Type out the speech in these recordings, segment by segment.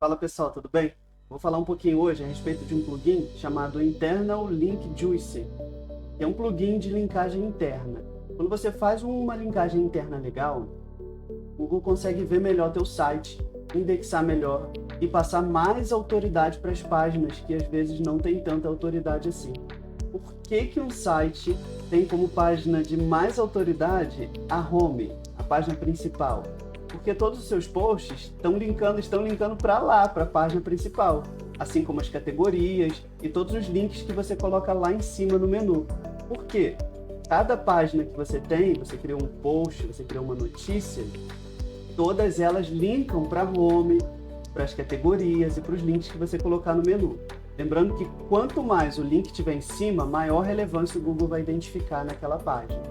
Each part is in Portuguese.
Fala pessoal, tudo bem? Vou falar um pouquinho hoje a respeito de um plugin chamado Internal Link Juicer, que é um plugin de linkagem interna. Quando você faz uma linkagem interna legal, o Google consegue ver melhor teu site, indexar melhor e passar mais autoridade para as páginas que às vezes não tem tanta autoridade assim. Por que um site tem como página de mais autoridade a home, a página principal? Porque todos os seus posts estão linkando para lá, para a página principal, assim como as categorias e todos os links que você coloca lá em cima no menu. Por quê? Cada página que você tem, você criou um post, você criou uma notícia, todas elas linkam para a home, para as categorias e para os links que você colocar no menu. Lembrando que quanto mais o link estiver em cima, maior relevância o Google vai identificar naquela página.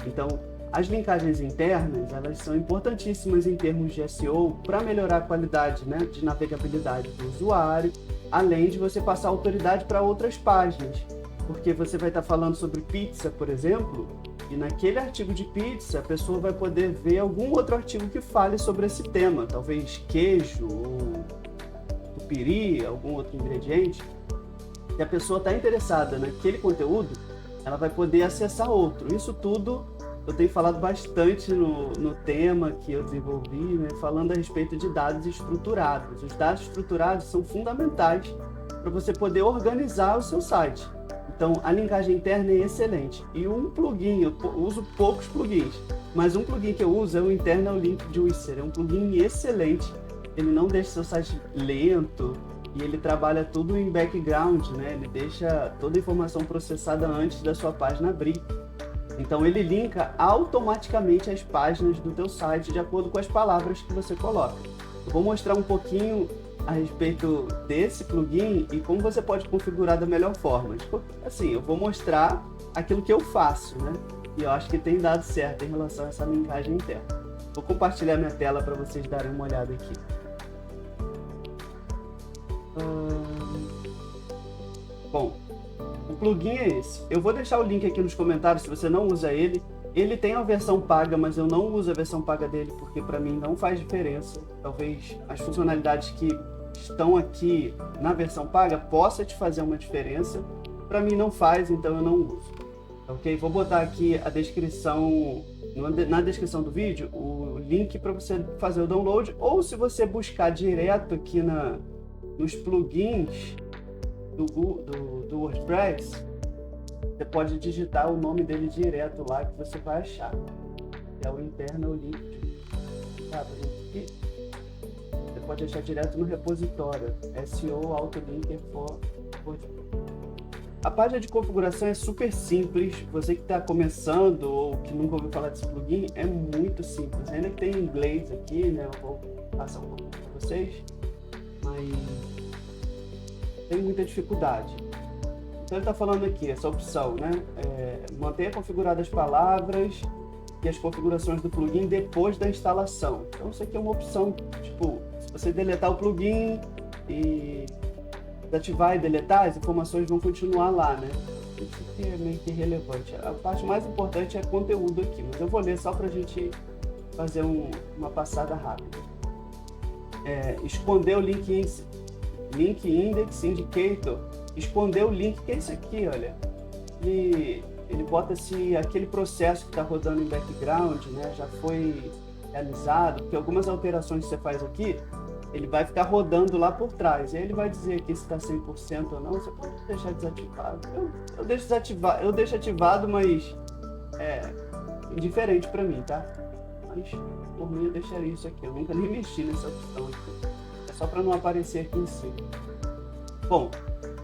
Então, as linkagens internas, elas são importantíssimas em termos de SEO para melhorar a qualidade, né, de navegabilidade do usuário, além de você passar autoridade para outras páginas. Porque você vai estar falando sobre pizza, por exemplo, e naquele artigo de pizza a pessoa vai poder ver algum outro artigo que fale sobre esse tema, talvez queijo ou tupiri, algum outro ingrediente. Se a pessoa está interessada naquele conteúdo, ela vai poder acessar outro. Isso tudo eu tenho falado bastante no tema que eu desenvolvi, né, falando a respeito de dados estruturados. Os dados estruturados são fundamentais para você poder organizar o seu site. Então, a linkagem interna é excelente. E um plugin, eu uso poucos plugins, mas um plugin que eu uso é o Internal Link Juicer. É um plugin excelente. Ele não deixa seu site lento e ele trabalha tudo em background, né? Ele deixa toda a informação processada antes da sua página abrir. Então ele linka automaticamente as páginas do teu site de acordo com as palavras que você coloca. Eu vou mostrar um pouquinho a respeito desse plugin e como você pode configurar da melhor forma. Assim, eu vou mostrar aquilo que eu faço, né? E eu acho que tem dado certo em relação a essa linkagem interna. Vou compartilhar minha tela para vocês darem uma olhada aqui. Bom, o plugin é esse. Eu vou deixar o link aqui nos comentários se você não usa ele. Ele tem a versão paga, mas eu não uso a versão paga dele porque para mim não faz diferença. Talvez as funcionalidades que estão aqui na versão paga possa te fazer uma diferença. Para mim não faz, então eu não uso. Ok? Vou botar aqui a descrição, na descrição do vídeo, o link para você fazer o download. Ou se você buscar direto aqui nos plugins do WordPress, você pode digitar o nome dele direto lá que você vai achar. É o Internal Link. Tá, aqui. Você pode achar direto no repositório SEO Autolinker for WordPress. A página de configuração é super simples. Você que está começando ou que nunca ouviu falar desse plugin, é muito simples. Ainda que tem em inglês aqui, né? Eu vou passar um pouquinho para vocês, mas tem muita dificuldade. Então ele está falando aqui, essa opção, né? Mantenha configuradas as palavras e as configurações do plugin depois da instalação. Então isso aqui é uma opção, tipo, se você deletar o plugin e desativar e deletar, as informações vão continuar lá, né? Isso aqui é meio que irrelevante. A parte mais importante é conteúdo aqui, mas eu vou ler só para a gente fazer uma passada rápida. Esconder o link Index Indicator. Esconder o link, que é isso aqui, olha. Ele bota aquele processo que está rodando em background, né, já foi realizado, porque algumas alterações que você faz aqui, ele vai ficar rodando lá por trás. E aí ele vai dizer aqui se está 100% ou não. Você pode deixar desativado. Eu deixo ativado, mas é indiferente para mim, tá? Mas por mim eu deixaria isso aqui. Eu nunca nem mexi nessa opção aqui. É só para não aparecer aqui em cima. Bom,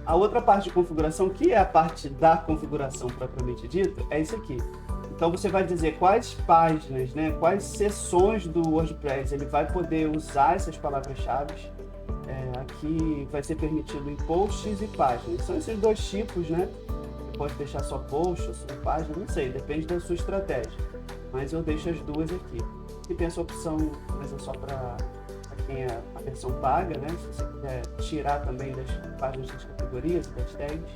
a outra parte de configuração, que é a parte da configuração propriamente dita, é isso aqui. Então você vai dizer quais páginas, né, quais seções do WordPress ele vai poder usar essas palavras-chave. Aqui vai ser permitido em posts e páginas. São esses dois tipos, né? Você pode deixar só post ou só página, não sei, depende da sua estratégia. Mas eu deixo as duas aqui. E tem essa opção, mas é só para quem é a versão paga, né? Se você quiser tirar também das páginas das categorias e das tags.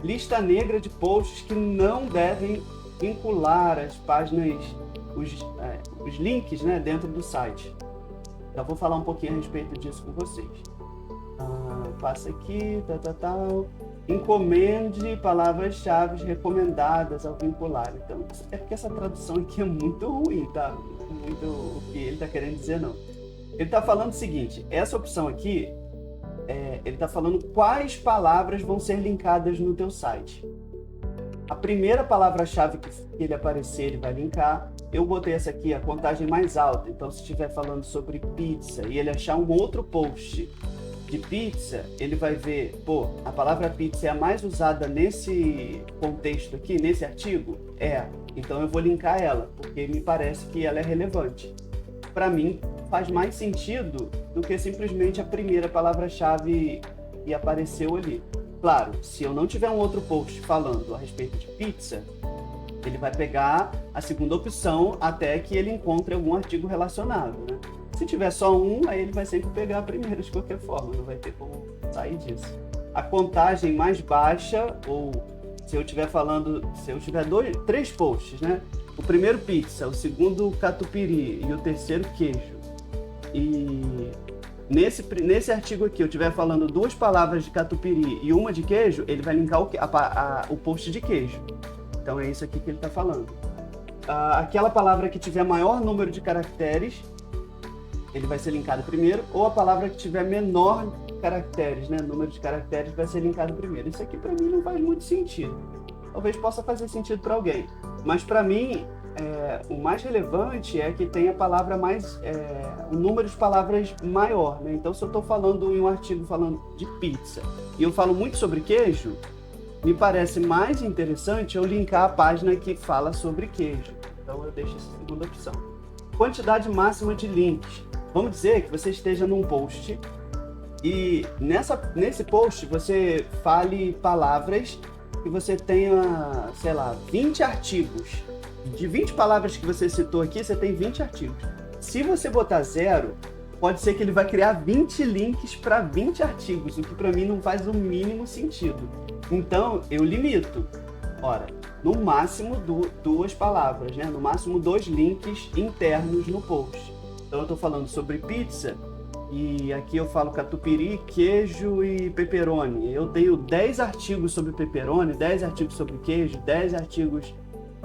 Lista negra de posts que não devem vincular as páginas, os links, né, dentro do site. Já vou falar um pouquinho a respeito disso com vocês. Passa aqui, tal. Encomende palavras-chave recomendadas ao vincular. Então, é porque essa tradução aqui é muito ruim, tá? Muito o que ele está querendo dizer, não. Ele está falando o seguinte, essa opção aqui, ele está falando quais palavras vão ser linkadas no teu site. A primeira palavra-chave que ele aparecer, ele vai linkar. Eu botei essa aqui, a contagem mais alta. Então, se estiver falando sobre pizza e ele achar um outro post de pizza, ele vai ver, pô, a palavra pizza é a mais usada nesse contexto aqui, nesse artigo? Então eu vou linkar ela, porque me parece que ela é relevante. Para mim, faz mais sentido do que simplesmente a primeira palavra-chave que apareceu ali. Claro, se eu não tiver um outro post falando a respeito de pizza, ele vai pegar a segunda opção até que ele encontre algum artigo relacionado, né? Se tiver só um, aí ele vai sempre pegar a primeira de qualquer forma, não vai ter como sair disso. A contagem mais baixa, ou se eu tiver três posts, né? O primeiro pizza, o segundo catupiry e o terceiro queijo. E nesse artigo aqui, eu estiver falando duas palavras de catupiry e uma de queijo, ele vai linkar o post de queijo. Então é isso aqui que ele está falando. Aquela palavra que tiver maior número de caracteres, ele vai ser linkado primeiro, ou a palavra que tiver menor caracteres, né? Número de caracteres vai ser linkado primeiro. Isso aqui para mim não faz muito sentido. Talvez possa fazer sentido para alguém, mas para mim o mais relevante é que tenha a palavra o número de palavras maior, né? Então, se eu estou falando em um artigo falando de pizza e eu falo muito sobre queijo, me parece mais interessante eu linkar a página que fala sobre queijo. Então, eu deixo essa segunda opção. Quantidade máxima de links. Vamos dizer que você esteja num post e nesse post você fale palavras que você tenha, sei lá, 20 artigos. De 20 palavras que você citou aqui, você tem 20 artigos. Se você botar 0, pode ser que ele vai criar 20 links para 20 artigos, o que para mim não faz o mínimo sentido. Então, eu limito. Ora, no máximo 2 palavras, né? No máximo 2 links internos no post. Então, eu estou falando sobre pizza e aqui eu falo catupiry, queijo e pepperoni. Eu tenho 10 artigos sobre pepperoni, 10 artigos sobre queijo, 10 artigos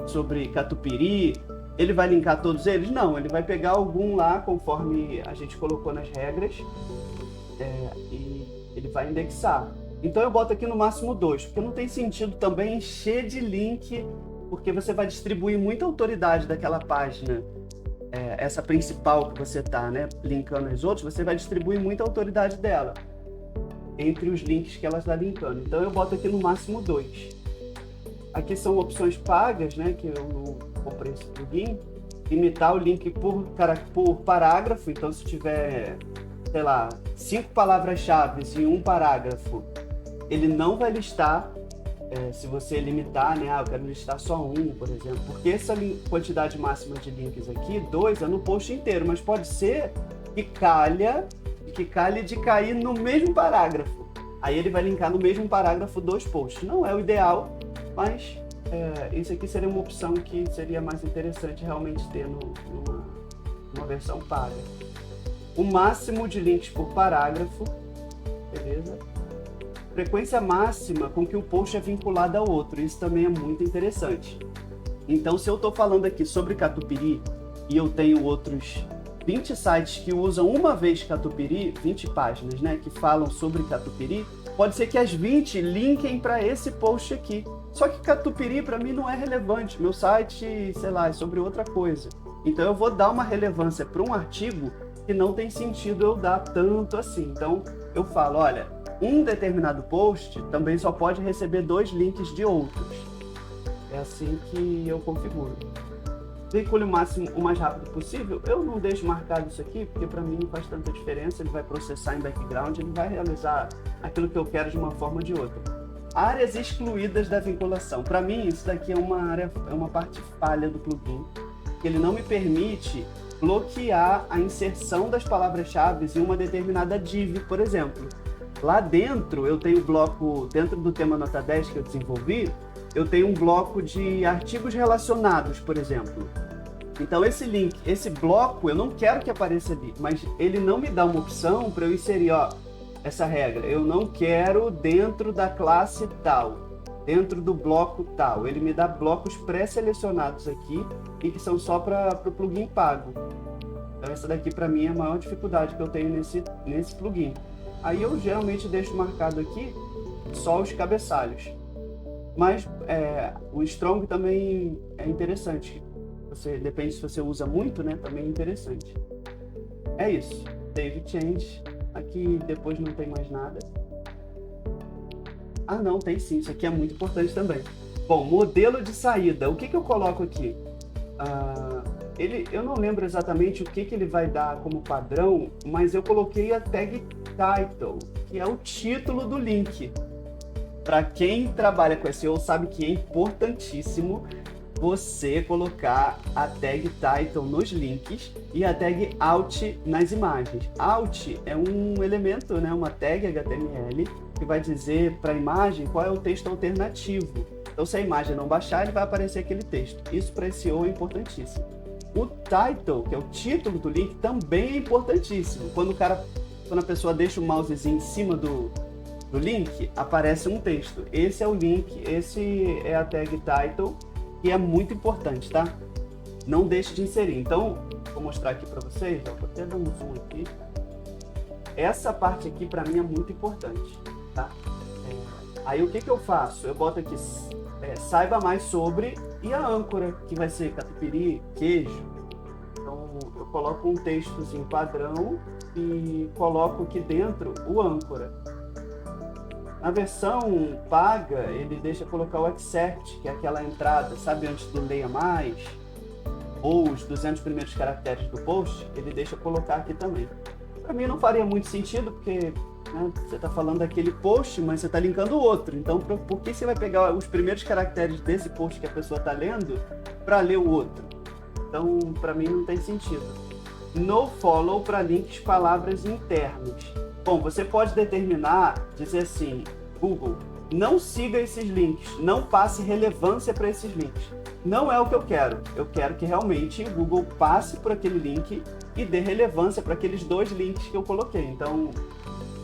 sobre catupiry. Ele vai linkar todos eles? Não, ele vai pegar algum lá conforme a gente colocou nas regras e ele vai indexar. Então eu boto aqui no máximo 2, porque não tem sentido também encher de link, porque você vai distribuir muita autoridade daquela página, essa principal que você está, né, linkando as outras, você vai distribuir muita autoridade dela entre os links que ela está linkando. Então eu boto aqui no máximo 2. Aqui são opções pagas, né, que eu não comprei esse plugin. Limitar o link por parágrafo. Então, se tiver, sei lá, 5 palavras-chave e um parágrafo, ele não vai listar, se você limitar, né, eu quero listar só um, por exemplo. Porque essa quantidade máxima de links aqui, 2, é no post inteiro, mas pode ser que calhe de cair no mesmo parágrafo. Aí ele vai linkar no mesmo parágrafo 2 posts. Não é o ideal, mas isso aqui seria uma opção que seria mais interessante realmente ter numa versão paga. O máximo de links por parágrafo, beleza? Frequência máxima com que o post é vinculado ao outro, isso também é muito interessante. Então, se eu estou falando aqui sobre catupiry e eu tenho outros 20 sites que usam uma vez catupiry, 20 páginas, né, que falam sobre catupiry, pode ser que as 20 linkem para esse post aqui. Só que catupiry para mim não é relevante, meu site, sei lá, é sobre outra coisa. Então eu vou dar uma relevância para um artigo que não tem sentido eu dar tanto assim. Então eu falo, olha, um determinado post também só pode receber 2 links de outros. É assim que eu configuro. Veicule o máximo o mais rápido possível. Eu não deixo marcado isso aqui, porque para mim não faz tanta diferença. Ele vai processar em background, ele vai realizar aquilo que eu quero de uma forma ou de outra. Áreas excluídas da vinculação. Para mim, isso daqui é uma parte falha do plugin, que ele não me permite bloquear a inserção das palavras-chave em uma determinada div, por exemplo. Lá dentro, eu tenho bloco, dentro do tema Nota 10 que eu desenvolvi, eu tenho um bloco de artigos relacionados, por exemplo. Então esse link, esse bloco, eu não quero que apareça ali, mas ele não me dá uma opção para eu inserir, ó, essa regra. Eu não quero dentro da classe tal, dentro do bloco tal. Ele me dá blocos pré-selecionados aqui e que são só para o plugin pago. Então essa daqui para mim é a maior dificuldade que eu tenho nesse plugin. Aí eu geralmente deixo marcado aqui só os cabeçalhos. Mas o Strong também é interessante. Depende se você usa muito, né? Também é interessante. É isso. Save Change. Aqui depois não tem mais nada. Ah, não, tem sim. Isso aqui é muito importante também. Bom, modelo de saída. O que eu coloco aqui? Eu não lembro exatamente o que ele vai dar como padrão, mas eu coloquei a tag Title, que é o título do link. Para quem trabalha com SEO sabe que é importantíssimo você colocar a tag Title nos links e a tag Alt nas imagens. Alt é um elemento, né, uma tag HTML que vai dizer para a imagem qual é o texto alternativo. Então, se a imagem não baixar, ele vai aparecer aquele texto. Isso para SEO é importantíssimo. O title, que é o título do link, também é importantíssimo. Quando a pessoa deixa o mousezinho em cima do link, aparece um texto. Esse é o link, esse é a tag title, que é muito importante, tá? Não deixe de inserir. Então, vou mostrar aqui para vocês, ó, vou até dar um zoom aqui. Essa parte aqui para mim é muito importante, tá? Aí o que eu faço? Eu boto aqui, saiba mais sobre, e a âncora, que vai ser catupiry, queijo. Então, eu coloco um textozinho padrão e coloco aqui dentro o âncora. Na versão paga, ele deixa colocar o excerpt, que é aquela entrada, sabe, antes do leia mais, ou os 200 primeiros caracteres do post, ele deixa colocar aqui também. Para mim não faria muito sentido, porque você está falando daquele post, mas você está linkando o outro. Então, por que você vai pegar os primeiros caracteres desse post que a pessoa está lendo para ler o outro? Então, para mim não tem sentido. Nofollow para links palavras internos. Bom, você pode dizer assim, Google, não siga esses links, não passe relevância para esses links. Não é o que eu quero. Eu quero que realmente o Google passe por aquele link e dê relevância para aqueles 2 links que eu coloquei. Então,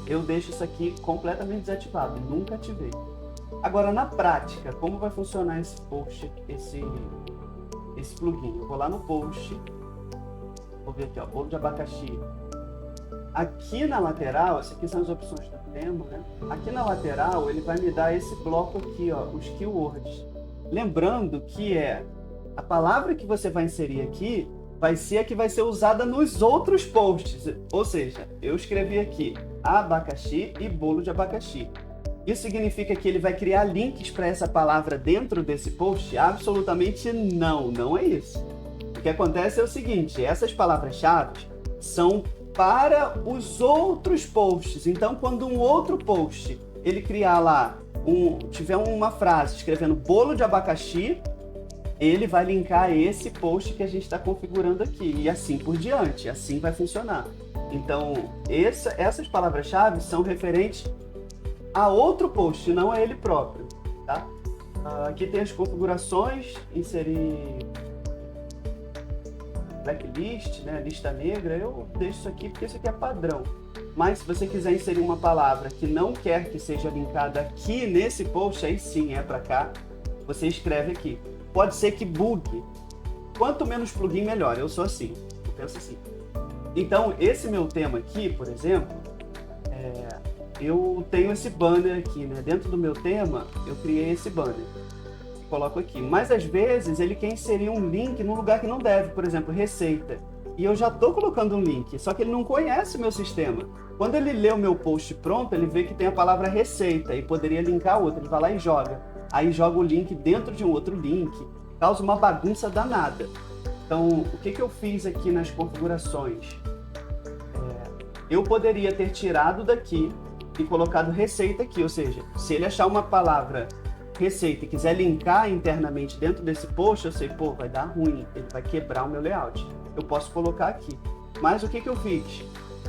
eu deixo isso aqui completamente desativado, nunca ativei. Agora, na prática, como vai funcionar esse post, esse plugin? Eu vou lá no post, vou ver aqui, ó, bolo de abacaxi. Aqui na lateral, essas aqui são as opções do tema, né? Aqui na lateral, ele vai me dar esse bloco aqui, ó, os keywords. Lembrando que a palavra que você vai inserir aqui vai ser a que vai ser usada nos outros posts. Ou seja, eu escrevi aqui abacaxi e bolo de abacaxi. Isso significa que ele vai criar links para essa palavra dentro desse post? Absolutamente não, não é isso. O que acontece é o seguinte, essas palavras-chave são para os outros posts. Então, quando um outro post ele criar lá, tiver uma frase escrevendo bolo de abacaxi, ele vai linkar esse post que a gente está configurando aqui e assim por diante, assim vai funcionar. Então, essas palavras-chave são referentes a outro post, não a ele próprio, tá? Aqui tem as configurações, inserir blacklist, né, lista negra, eu deixo isso aqui porque isso aqui é padrão. Mas se você quiser inserir uma palavra que não quer que seja linkada aqui nesse post, aí sim, é para cá, você escreve aqui. Pode ser que bugue. Quanto menos plugin, melhor. Eu sou assim, eu penso assim. Então, esse meu tema aqui, por exemplo, eu tenho esse banner aqui, né? Dentro do meu tema, eu criei esse banner. Coloco aqui. Mas, às vezes, ele quer inserir um link num lugar que não deve. Por exemplo, receita. E eu já estou colocando um link, só que ele não conhece o meu sistema. Quando ele lê o meu post pronto, ele vê que tem a palavra receita e poderia linkar outra. Ele vai lá e joga. Aí joga o link dentro de um outro link. Causa uma bagunça danada. Então, o que eu fiz aqui nas configurações? Eu poderia ter tirado daqui e colocado receita aqui, ou seja, se ele achar uma palavra receita e quiser linkar internamente dentro desse post, eu sei, vai dar ruim, ele vai quebrar o meu layout. Eu posso colocar aqui. Mas o que eu fiz?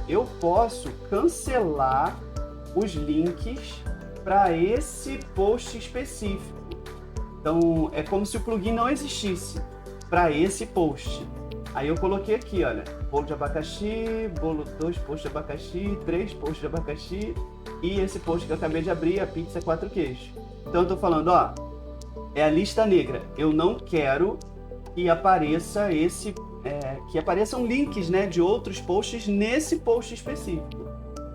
Eu posso cancelar os links para esse post específico. Então, é como se o plugin não existisse para esse post. Aí eu coloquei aqui, olha, bolo de abacaxi, bolo 2 posts de abacaxi, 3 posts de abacaxi e esse post que eu acabei de abrir, a pizza 4 queijos. Então eu tô falando, ó, é a lista negra. Eu não quero que apareça que apareçam links, né, de outros posts nesse post específico.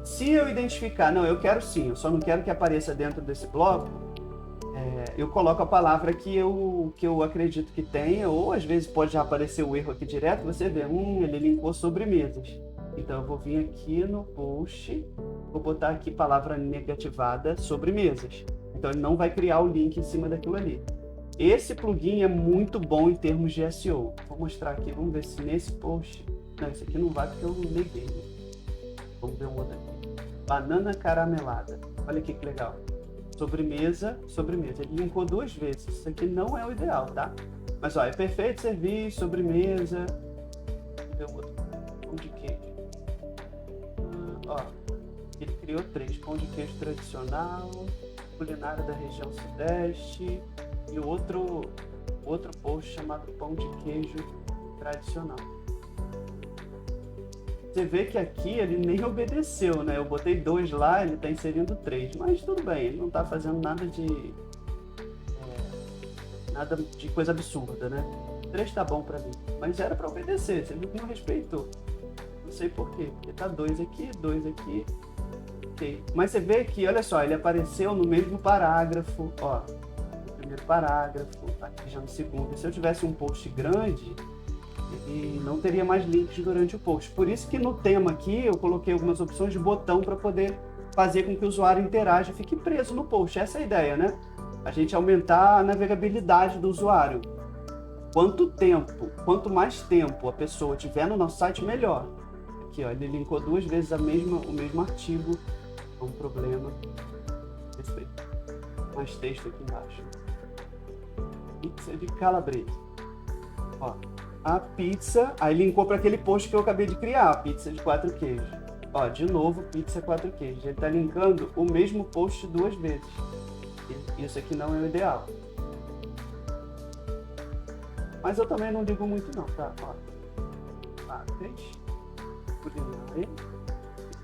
Se eu identificar, não, eu quero sim, eu só não quero que apareça dentro desse bloco, eu coloco a palavra que eu acredito que tenha, ou às vezes pode já aparecer o erro aqui direto, você vê, ele linkou sobremesas. Então eu vou vir aqui no post, vou botar aqui palavra negativada sobremesas. Então ele não vai criar o link em cima daquilo ali. Esse plugin é muito bom em termos de SEO. Vou mostrar aqui, vamos ver se nesse post... Não, esse aqui não vai porque eu neguei. Vamos ver um outro aqui. Banana caramelada. Olha aqui que legal. Sobremesa, sobremesa. Ele linkou 2 vezes. Isso aqui não é o ideal, tá? Mas ó, é perfeito serviço, sobremesa. Vamos ver um outro. Pão de queijo. Ó, ele criou 3. Pão de queijo tradicional, culinária da região sudeste e o outro post chamado pão de queijo tradicional. Você vê que aqui ele nem obedeceu, né? Eu botei 2 lá, ele está inserindo 3, mas tudo bem, ele não está fazendo nada de coisa absurda, né? 3 tá bom para mim, mas era para obedecer, você viu que não respeitou. Não sei por quê, porque tá 2 aqui, 2 aqui. Okay. Mas você vê que, olha só, ele apareceu no mesmo parágrafo, ó, no primeiro parágrafo, aqui já no segundo. E se eu tivesse um post grande, ele não teria mais links durante o post. Por isso que no tema aqui eu coloquei algumas opções de botão para poder fazer com que o usuário interaja e fique preso no post. Essa é a ideia, né? A gente aumentar a navegabilidade do usuário. Quanto mais tempo a pessoa tiver no nosso site, melhor. Aqui, ó, ele linkou 2 vezes o mesmo artigo. É um problema. Mais texto aqui embaixo. Pizza de calabresa. Ó, a pizza, aí linkou para aquele post que eu acabei de criar, a pizza de 4 queijos. Ó, de novo, pizza 4 queijos. Ele está linkando o mesmo post 2 vezes. Isso aqui não é o ideal. Mas eu também não digo muito não, tá? Ó, culinária e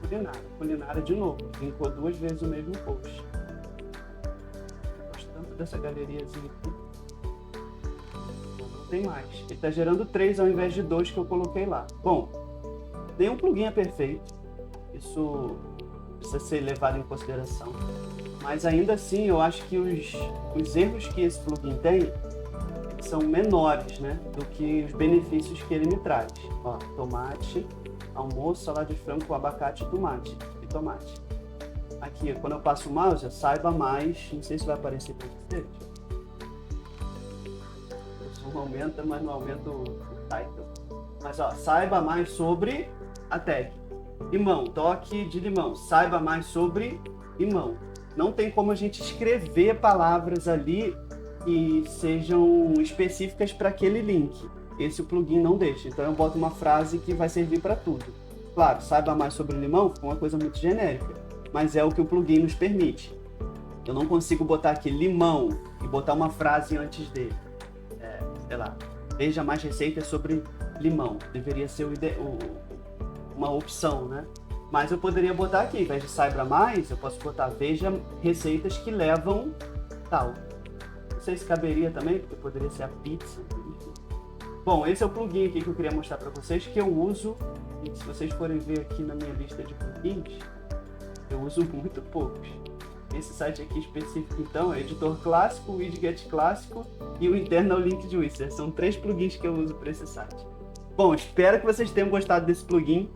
culinária. Culinária de novo, linkou 2 vezes o mesmo post. Gosto tanto dessa galeriazinha aqui. Não tem mais. Ele está gerando 3 ao invés de 2 que eu coloquei lá. Bom, nenhum plugin é perfeito. Isso precisa ser levado em consideração. Mas ainda assim, eu acho que os erros que esse plugin tem são menores, né, do que os benefícios que ele me traz. Ó, tomate, almoço, salada de frango com abacate e tomate. Aqui, quando eu passo o mouse, saiba mais, não sei se vai aparecer para vocês. O zoom aumenta, mas não aumenta o title. Mas ó, saiba mais sobre a tag. Limão, toque de limão, saiba mais sobre limão. Não tem como a gente escrever palavras ali que sejam específicas para aquele link. Esse o plugin não deixa. Então eu boto uma frase que vai servir para tudo. Claro, saiba mais sobre limão, ficou uma coisa muito genérica, mas é o que o plugin nos permite. Eu não consigo botar aqui limão e botar uma frase antes dele. Sei lá, veja mais receitas sobre limão. Deveria ser uma opção, né? Mas eu poderia botar aqui, ao invés de saiba mais, eu posso botar veja receitas que levam tal. Não sei se caberia também, porque poderia ser a pizza. Bom, esse é o plugin aqui que eu queria mostrar para vocês, que eu uso, e se vocês forem ver aqui na minha lista de plugins, eu uso muito poucos. Esse site aqui específico, então, é editor clássico, widget clássico e o internal link de Wizard. São 3 plugins que eu uso para esse site. Bom, espero que vocês tenham gostado desse plugin.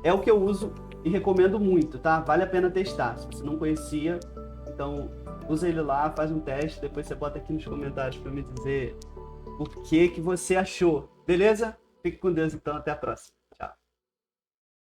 É o que eu uso e recomendo muito, tá? Vale a pena testar. Se você não conhecia, então usa ele lá, faz um teste, depois você bota aqui nos comentários para me dizer o que você achou. Beleza? Fique com Deus então, até a próxima.